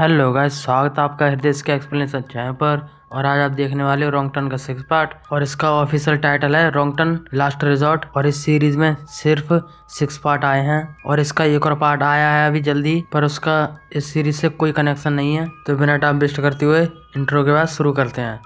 Hello guys, स्वागत है आपका हृदय के एक्सप्लेनेशन चैनल पर। और आज आप देखने वाले हो रॉन्गटन का 6 पार्ट और इसका ऑफिशियल टाइटल है रॉन्गटन लास्ट रिजॉर्ट। और इस सीरीज में सिर्फ 6 पार्ट आए हैं और इसका एक और पार्ट आया है अभी जल्दी, पर उसका इस सीरीज से कोई कनेक्शन नहीं है। तो बिना टाइम वेस्ट करते हुए इंट्रो के बाद शुरू करते हैं।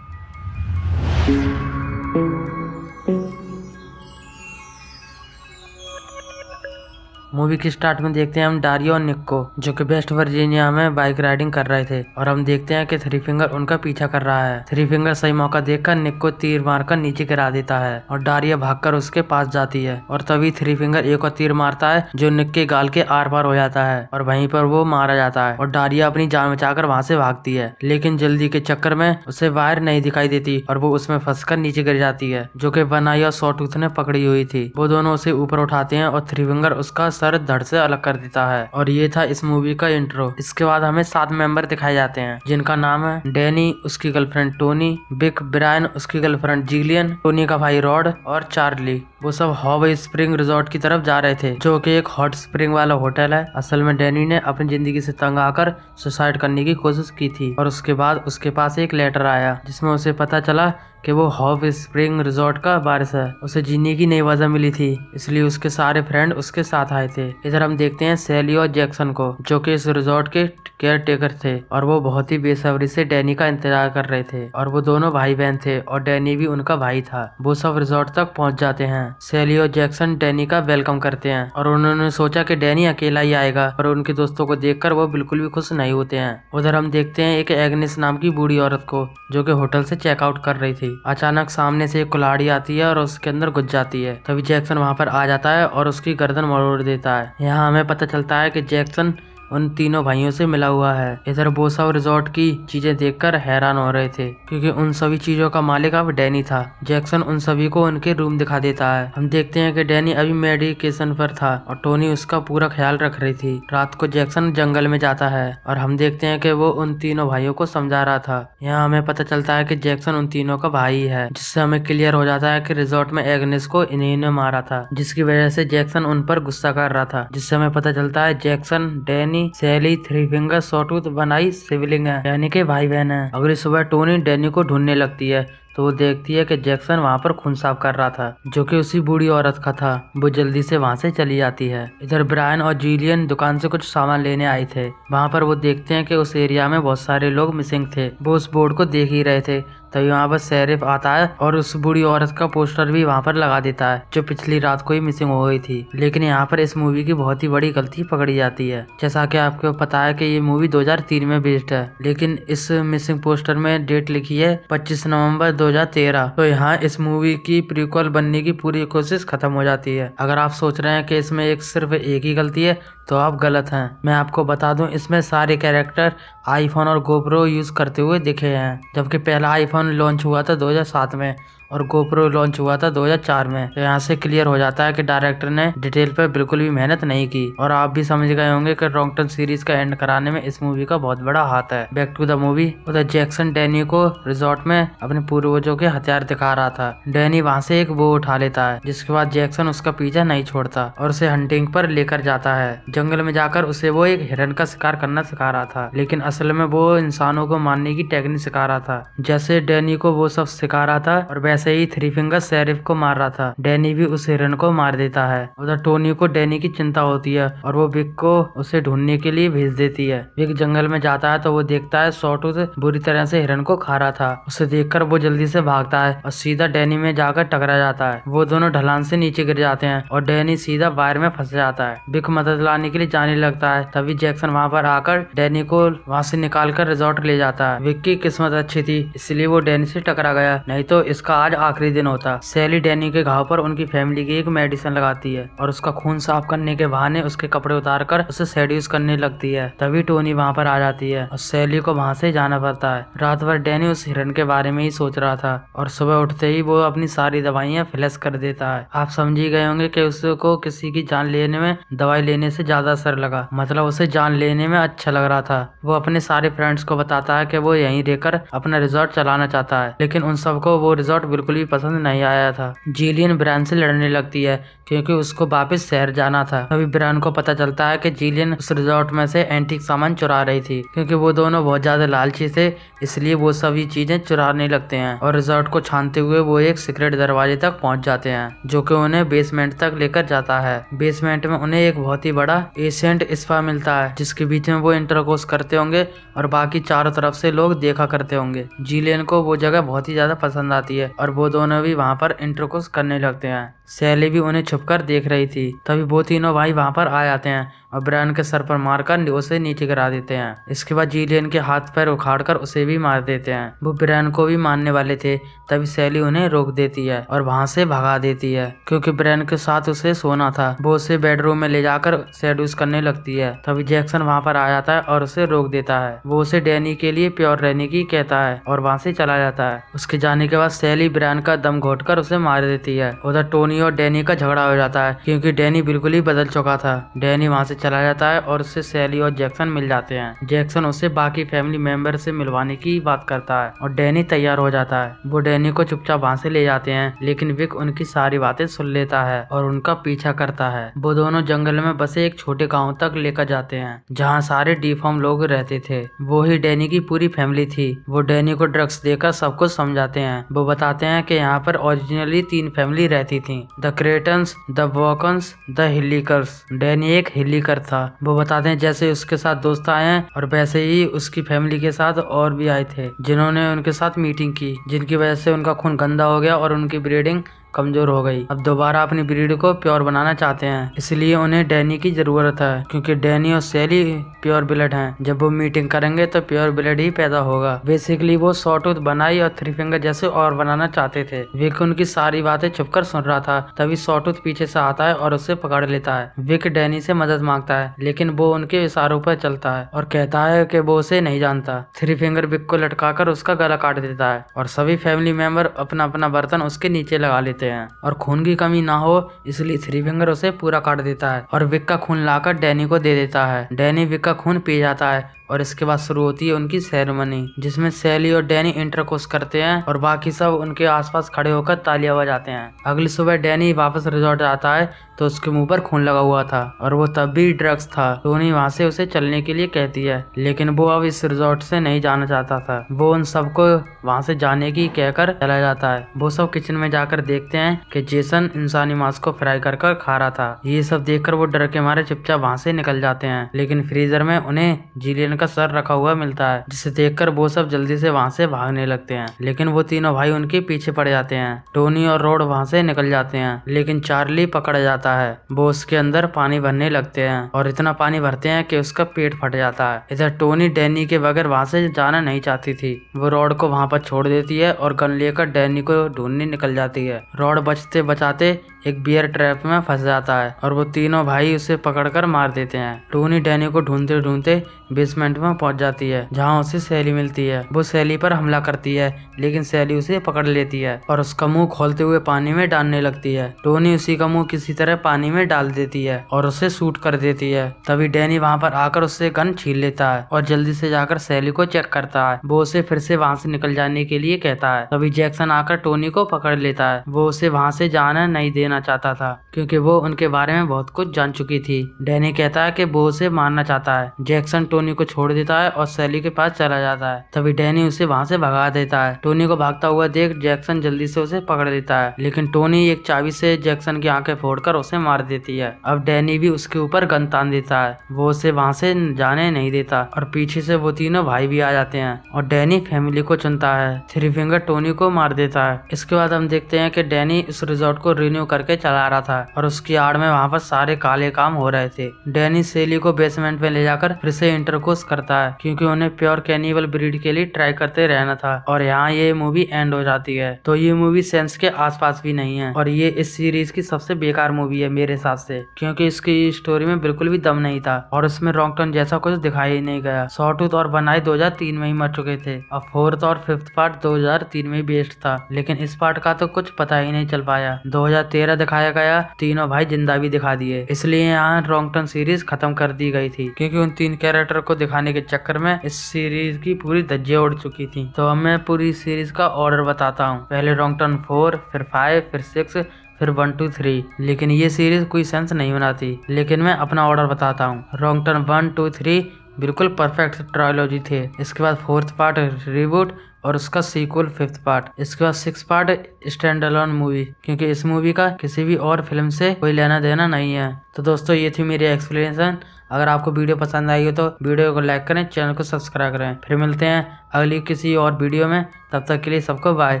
मूवी की स्टार्ट में देखते हैं हम डारियो और निक को, जो कि वेस्ट वर्जीनिया में बाइक राइडिंग कर रहे थे। और हम देखते हैं कि थ्री फिंगर उनका पीछा कर रहा है। थ्री फिंगर सही मौका देखकर निक को तीर मारकर नीचे गिरा देता है और डारिया भागकर उसके पास जाती है। और तभी थ्री फिंगर एक और तीर मारता है जो निक के गाल के आर पार हो जाता है और वहीं पर वो मारा जाता है। और डारिया अपनी जान बचाकर वहां से भागती है, लेकिन जल्दी के चक्कर में उसे वायर नहीं दिखाई देती और वो उसमें फंसकर नीचे गिर जाती है, जो कि बनाई और सॉटूथ ने पकड़ी हुई थी। वो दोनों उसे ऊपर उठाते हैं और थ्री फिंगर उसका सर धड़ से अलग कर देता है। और ये था इस मूवी का इंट्रो। इसके बाद हमें 7 मेंबर दिखाए जाते हैं, जिनका नाम है डैनी, उसकी गर्लफ्रेंड टोनी, बिक, ब्रायन, उसकी गर्लफ्रेंड जिलियन, टोनी का भाई रॉड और चार्ली। वो सब हॉट स्प्रिंग रिजॉर्ट की तरफ जा रहे थे, जो कि एक हॉट स्प्रिंग वाला होटल है। असल में डैनी ने अपनी जिंदगी से तंग आकर सुसाइड करने की कोशिश की थी और उसके बाद उसके पास एक लेटर आया जिसमें उसे पता चला कि वो हॉट स्प्रिंग रिजॉर्ट का वारिस है। उसे जीने की नई वजह मिली थी, इसलिए उसके सारे फ्रेंड उसके साथ आए थे। इधर हम देखते हैं सैली और जैक्सन को, जो कि इस रिजॉर्ट के केयर टेकर थे और वो बहुत ही बेसब्री से डैनी का इंतजार कर रहे थे। और वो दोनों भाई बहन थे और डैनी भी उनका भाई था। वो सब रिजॉर्ट तक पहुंच जाते हैं। सैली और जैक्सन डैनी का वेलकम करते हैं और उन्होंने सोचा कि डैनी अकेला ही आएगा, पर उनके दोस्तों को देखकर वो बिल्कुल भी खुश नहीं होते हैं। उधर हम देखते हैं एक एग्नेस नाम की बूढ़ी औरत को, जो कि होटल से चेकआउट कर रही थी। अचानक सामने से एक कुल्हाड़ी आती है और उसके अंदर घुस जाती है। तभी जैक्सन वहां पर आ जाता है और उसकी गर्दन मरोड़ देता है। यहाँ हमें पता चलता है कि जैक्सन उन तीनों भाइयों से मिला हुआ है। इधर वो सब रिजॉर्ट की चीजें देखकर हैरान हो रहे थे, क्योंकि उन सभी चीजों का मालिक अब डैनी था। जैक्सन उन सभी को उनके रूम दिखा देता है। हम देखते हैं कि डैनी अभी मेडिकेशन पर था और टोनी उसका पूरा ख्याल रख रही थी। रात को जैक्सन जंगल में जाता है और हम देखते हैं कि वो उन तीनों भाइयों को समझा रहा था। यहाँ हमें पता चलता है कि जैक्सन उन तीनों का भाई है, जिससे हमें क्लियर हो जाता है कि रिजॉर्ट में एग्नेस को इन्हीं ने मारा था, जिसकी वजह से जैक्सन उन पर गुस्सा कर रहा था। जिससे हमें पता चलता है जैक्सन, डैनी, सैली, थ्री फिंगर, सॉटूथ बनाई सिबलिंग है, यानी कि भाई बहन है। अगली सुबह टोनी डैनी को ढूंढने लगती है तो वो देखती है कि जैक्सन वहाँ पर खून साफ कर रहा था, जो कि उसी बूढ़ी औरत का था। वो जल्दी से वहाँ से चली जाती है। इधर ब्रायन और जिलियन दुकान से कुछ सामान लेने आए थे। वहाँ पर वो देखते हैं कि उस एरिया में बहुत सारे लोग मिसिंग थे। वो उस बोर्ड को देख ही रहे थे, तभी वहाँ पर शेरिफ आता है और उस बूढ़ी औरत का पोस्टर भी वहाँ पर लगा देता है, जो पिछली रात को ही मिसिंग हो गई थी। लेकिन यहाँ पर इस मूवी की बहुत ही बड़ी गलती पकड़ी जाती है। जैसा कि आपको पता है कि ये मूवी 2003 में बेस्ड है, लेकिन इस मिसिंग पोस्टर में डेट लिखी है 25 नवंबर 2013। तो यहाँ इस मूवी की प्रीक्वल बनने की पूरी कोशिश खत्म हो जाती है। अगर आप सोच रहे हैं कि इसमें सिर्फ एक ही गलती है तो आप गलत हैं। मैं आपको बता दूं, इसमें सारे कैरेक्टर आईफोन और गोप्रो यूज करते हुए दिखे हैं, जबकि पहला आईफोन लॉन्च हुआ था 2007 में और गोप्रो लॉन्च हुआ था 2004 में। तो यहाँ से क्लियर हो जाता है कि डायरेक्टर ने डिटेल पर बिल्कुल भी मेहनत नहीं की। और आप भी समझ गए होंगे कि रॉन्गटन सीरीज का एंड कराने में इस मूवी का बहुत बड़ा हाथ है। Back to the movie. उधर जैक्सन डैनी को रिजॉर्ट में अपने पूर्वजों के हथियार दिखा रहा था। डैनी वहाँ से एक वो उठा लेता है, जिसके बाद जैक्सन उसका पीछा नहीं छोड़ता और उसे हंटिंग पर लेकर जाता है। जंगल में जाकर उसे वो एक हिरन का शिकार करना सिखा रहा था, लेकिन असल में वो इंसानों को मारने की टेक्निक सिखा रहा था। जैसे डैनी को वो सब सिखा रहा था और वैसे ही थ्री फिंगर शेरिफ को मार रहा था। डैनी भी उस हिरन को मार देता है। उधर टोनी को डैनी की चिंता होती है और वो विक को उसे ढूंढने के लिए भेज देती है। विक जंगल में जाता है तो वो देखता है सॉटूथ बुरी तरह से हिरन को खा रहा था। उसे देखकर वो जल्दी से भागता है और सीधा डैनी में जाकर टकरा जाता है। वो दोनों ढलान से नीचे गिर जाते हैं और डैनी सीधा वायर में फंस जाता है। विक मदद लाने के लिए जाने लगता है, तभी जैक्सन वहाँ पर आकर डैनी को वहाँ से निकाल कर रिजॉर्ट ले जाता है। विक की किस्मत अच्छी थी, इसलिए वो डैनी से टकरा गया, नहीं तो इसका आज आखिरी दिन होता। सैली डैनी के घाव पर उनकी फैमिली की एक मेडिसिन लगाती है और उसका खून साफ करने के बहाने उसके कपड़े उतार कर उसे सेड्यूस करने लगती है। तभी टोनी वहाँ पर आ जाती है और सैली को वहाँ से जाना पड़ता है। रात भर डैनी उस हिरन के बारे में ही सोच रहा था और सुबह उठते ही वो अपनी सारी दवाइयाँ फ्लैश कर देता है। आप समझ ही गए होंगे कि उसको किसी की जान लेने में दवाई लेने से ज्यादा असर लगा, मतलब उसे जान लेने में अच्छा लग रहा था। वो अपने सारे फ्रेंड्स को बताता है कि वो यहीं रहकर अपना रिजॉर्ट चलाना चाहता है, लेकिन उन सबको वो रिजॉर्ट बिल्कुल भी पसंद नहीं आया था। जिलियन ब्रायन से लड़ने लगती है क्योंकि उसको वापस शहर जाना था। तभी ब्रायन को पता चलता है कि जिलियन उस रिजॉर्ट में से एंटीक सामान चुरा रही थी। क्योंकि वो दोनों बहुत ज्यादा लालची थे, इसलिए वो सभी चीजें चुराने लगते हैं और रिजॉर्ट को छानते हुए वो एक सीक्रेट दरवाजे तक पहुंच जाते हैं जो कि उन्हें बेसमेंट तक लेकर जाता है। बेसमेंट में उन्हें एक बहुत ही बड़ा एशियंट स्पा मिलता है जिसके बीच में वो इंटरकोर्स करते होंगे और बाकी चारों तरफ से लोग देखा करते होंगे। जिलियन को वो जगह बहुत ही ज्यादा पसंद आती है और वो दोनों भी वहाँ पर इंटरकोर्स करने लगते हैं। सैली भी उन्हें छुपकर देख रही थी। तभी वो तीनों भाई वहाँ पर आ जाते हैं और ब्रायन के सर पर मारकर उसे नीचे गिरा देते हैं। इसके बाद जिलियन के हाथ पैर उखाड़कर उसे भी मार देते हैं। वो ब्रायन को भी मारने वाले थे, तभी सैली उन्हें रोक देती है और वहाँ से भगा देती है क्योंकि ब्रायन के साथ उसे सोना था। वो उसे बेडरूम में ले जाकर सेड्यूस करने लगती है। तभी जैक्सन वहाँ पर आ जाता है और उसे रोक देता है। वो उसे डैनी के लिए प्योर रहने की कहता है और वहाँ से चला जाता है। उसके जाने के बाद सैली ब्रायन का दम घोटकर उसे मार देती है। उधर टोनी और डैनी का झगड़ा हो जाता है क्योंकि डैनी बिल्कुल ही बदल चुका था। डैनी वहाँ से चला जाता है और उससे सैली और जैक्सन मिल जाते हैं। जैक्सन उसे बाकी फैमिली मेंबर से मिलवाने की बात करता है और डैनी तैयार हो जाता है। वो डैनी को चुपचाप वहाँ से ले जाते हैं, लेकिन विक उनकी सारी बातें सुन लेता है और उनका पीछा करता है। वो दोनों जंगल में बसे एक छोटे गाँव तक लेकर जाते हैं जहाँ सारे डिफॉर्म लोग रहते थे। वो ही डैनी की पूरी फैमिली थी। वो डैनी को ड्रग्स देकर सब कुछ समझाते हैं। वो बताते हैं कि यहाँ पर ओरिजिनली 3 फैमिली रहती थी, द क्रेटन्स, द वॉकन्स, द हिलिकर्स। डैनी एक हिलिकर था। वो बताते हैं जैसे उसके साथ दोस्त आए हैं और वैसे ही उसकी फैमिली के साथ और भी आए थे जिन्होंने उनके साथ मीटिंग की, जिनकी वजह से उनका खून गंदा हो गया और उनकी ब्रीडिंग कमजोर हो गई। अब दोबारा अपनी ब्रीड को प्योर बनाना चाहते हैं, इसलिए उन्हें डैनी की जरूरत है क्योंकि डैनी और सैली प्योर ब्लड हैं। जब वो मीटिंग करेंगे तो प्योर ब्लड ही पैदा होगा। बेसिकली वो सॉटूथ बनाई और 3 फिंगर जैसे और बनाना चाहते थे। विक उनकी सारी बातें छुपकर सुन रहा था। तभी सॉटूथ पीछे से आता है और उसे पकड़ लेता है। विक डैनी से मदद मांगता है, लेकिन वो उनके इशारों पर चलता है और कहता है कि वो उसे नहीं जानता। 3 फिंगर विक को लटकाकर उसका गला काट देता है और सभी फैमिली मेंबर अपना अपना बर्तन उसके नीचे लगा लेते हैं और खून की कमी ना हो इसलिए 3 फिंगर उसे पूरा काट देता है और विक का खून लाकर डैनी को दे देता है। डैनी विक का खून पी जाता है और इसके बाद शुरू होती है उनकी सेरेमनी, जिसमें सैली और डैनी इंटरकोर्स करते हैं और बाकी सब उनके आसपास खड़े होकर तालियां बजाते हैं। अगली सुबह डैनी वापस रिजॉर्ट आता है तो उसके मुंह पर खून लगा हुआ था और वो तब भी ड्रग्स था। टोनी वहाँ से उसे चलने के लिए कहती है, लेकिन वो अब इस रिजॉर्ट से नहीं जाना चाहता था। वो उन सबको वहाँ से जाने की कहकर चला जाता है। वो सब किचन में जाकर देखते हैं कि जेसन इंसानी मांस को फ्राई कर खा रहा था। ये सब देखकर वो डर के मारे चुपचाप वहाँ से निकल जाते हैं, लेकिन फ्रीजर में उन्हें जिलियन का सर रखा हुआ मिलता है, जिसे देखकर वो सब जल्दी से वहाँ से भागने लगते हैं। लेकिन वो तीनों भाई उनके पीछे पड़ जाते हैं। टोनी और रॉड वहाँ से निकल जाते हैं, लेकिन चार्ली पकड़ जाता है। वो उसके अंदर पानी भरने लगते हैं और इतना पानी भरते हैं कि उसका पेट फट जाता है। इधर टोनी डैनी के बगैर वहाँ से जाना नहीं चाहती थी। वो रॉड को वहाँ पर छोड़ देती है और गन लेकर डैनी को ढूंढने निकल जाती है। रॉड बचते बचाते एक बियर ट्रैप में फंस जाता है और वो तीनों भाई उसे पकड़कर मार देते हैं। टोनी डैनी को ढूंढते ढूंढते बेसमेंट में पहुंच जाती है जहां उसे सैली मिलती है। वो सैली पर हमला करती है, लेकिन सैली उसे पकड़ लेती है और उसका मुंह खोलते हुए पानी में डालने लगती है। टोनी उसी का मुंह किसी तरह पानी में डाल देती है और उसे शूट कर देती है। तभी डैनी वहां पर आकर उससे गन छीन लेता है और जल्दी से जाकर सैली को चेक करता है। वो उसे फिर से वहां से निकल जाने के लिए कहता है। तभी जैक्सन आकर टोनी को पकड़ लेता है। वो उसे वहां से जाना नहीं देना चाहता था क्योंकि वो उनके बारे में बहुत कुछ जान चुकी थी। डैनी कहता है कि वो उसे मारना चाहता है। जैक्सन टोनी को छोड़ देता है और सैली के पास चला जाता है। तभी डैनी उसे वहां से भगा देता है। टोनी को भागता हुआ देख जैक्सन जल्दी से उसे पकड़ लेता है, लेकिन टोनी एक चाबी से जैक्सन की आंखें फोड़कर उसे मार देती है। अब डैनी भी उसके ऊपर गन तान देता है। वो उसे वहां से जाने नहीं देता और पीछे से वो तीनों भाई भी आ जाते हैं और डैनी फैमिली को चुनता है। 3 फिंगर टोनी को मार देता है। इसके बाद हम देखते हैं कि डैनी इस रिजॉर्ट को रिन्यू करके चला रहा था और उसकी आड़ में वहाँ पर सारे काले काम हो रहे थे। डैनी सैली को बेसमेंट में ले जाकर फिर से इंटरकोर्स करता है क्योंकि उन्हें प्योर कैनिबल ब्रीड के लिए ट्राई करते रहना था। और यहाँ ये मूवी एंड हो जाती है। तो ये मूवी सेंस के आसपास भी नहीं है और ये इस सीरीज की सबसे बेकार मूवी है मेरे हिसाब से, क्योंकि इसकी स्टोरी में बिल्कुल भी दम नहीं था और उसमें रॉन्ग टर्न जैसा कुछ दिखाई ही नहीं गया। सॉटूथ और बनाई 2003 में ही मर चुके थे और 4th और 5th पार्ट 2003 में ही बेस्ड था, लेकिन इस पार्ट का तो कुछ पता ही नहीं चल पाया। 2013 अंधेरा दिखाया गया, तीनों भाई जिंदा भी दिखा दिए। इसलिए यहाँ रॉन्ग टर्न सीरीज खत्म कर दी गई थी, क्योंकि उन 3 कैरेक्टर को दिखाने के चक्कर में इस सीरीज की पूरी धज्जियां उड़ चुकी थी। तो अब मैं पूरी सीरीज का ऑर्डर बताता हूँ। पहले रॉन्ग टर्न 4, फिर 5, फिर 6, फिर 1 2 3। लेकिन ये सीरीज कोई सेंस नहीं बनाती, लेकिन मैं अपना ऑर्डर बताता हूँ। रॉन्ग टर्न 1 2 3 बिल्कुल परफेक्ट ट्रायोलॉजी थे। इसके बाद 4th पार्ट रिबूट और उसका सीक्वल 5th पार्ट। इसके बाद 6th part stand alone movie, क्योंकि इस मूवी का किसी भी और फिल्म से कोई लेना देना नहीं है। तो दोस्तों ये थी मेरी एक्सप्लेनेशन। अगर आपको वीडियो पसंद आई हो तो वीडियो को लाइक करें, चैनल को सब्सक्राइब करें। फिर मिलते हैं अगली किसी और वीडियो में, तब तक के लिए सबको बाय।